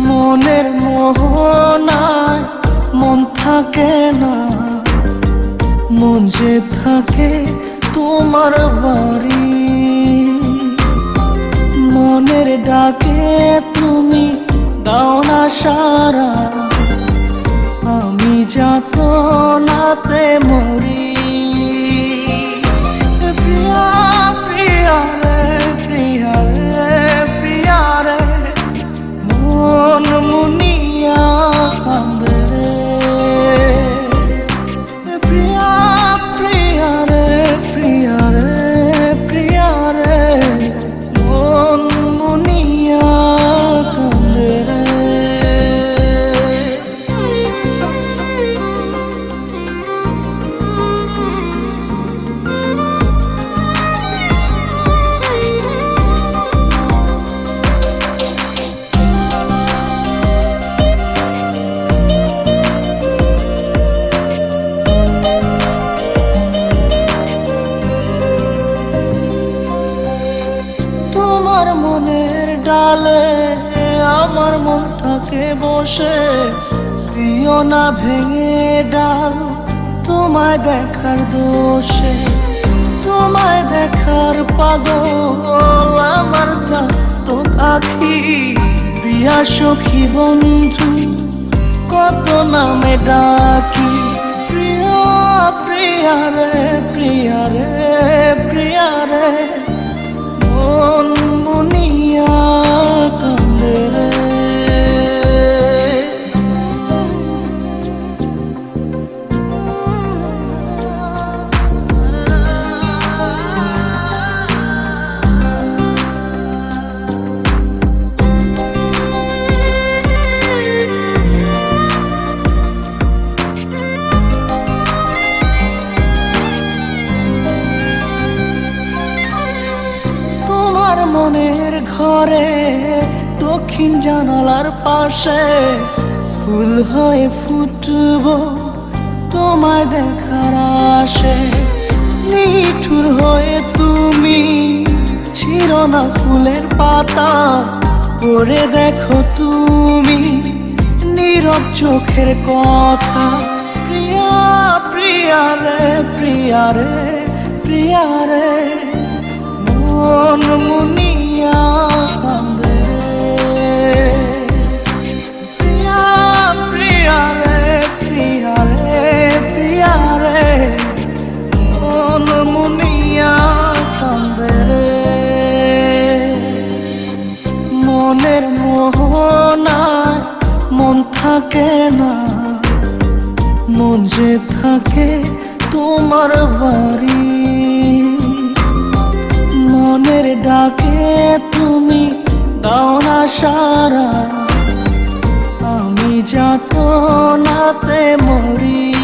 মনের মোহনায় মন থাকে না, মন যে থাকে তোমার বাড়ি। মনের ডাকে তুমি দাও না সারা, আমি যাতনাতে মরি। প্রিয়া প্রিয়া রে প্রিয়া রে প্রিয়া রে, মন মুনিয়া কান্দে রে। প্রিয়া প্রিয়া রে প্রিয়া রে প্রিয়া রে, মন মুনিয়া কান্দে রে। তোমার মনের ডালে আমার মনটাকে বসে, দিও না ভেঙে ডাল তোমায় দেখার দোষে। তোমায় দেখার পাগল আমার চাঁদ আখি, প্রিয়া সখী বন্ধু কত নামে ডাকি। প্রিয়া প্রিয়া রে প্রিয়া রে প্রিয়া রে, মন মুনিয়া কান্দে রে। মনের ঘরে দক্ষিণ জানালার পাশে ফুল হয়ে ফুটব তোমায় দেখার আশে। নিঠুর হয়ে তুমি ছিঁড়ো না ফুলের পাতা, পড়ে দেখো তুমি নীরব চোখের কথা। প্রিয়া প্রিয়া রে প্রিয়া রে প্রিয়া রে, মন মুনিয়া কান্দে। প্রিয়া প্রিয়া রে প্রিয়া রে প্রিয়া রে, মন মুনিয়া কান্দে রে। মনের মোহনায় মন থাকে না, মন যে থাকে তোমার বাড়ি। মনের ডাকে তুমি দাও না সারা, আমি যাতনাতে মরি।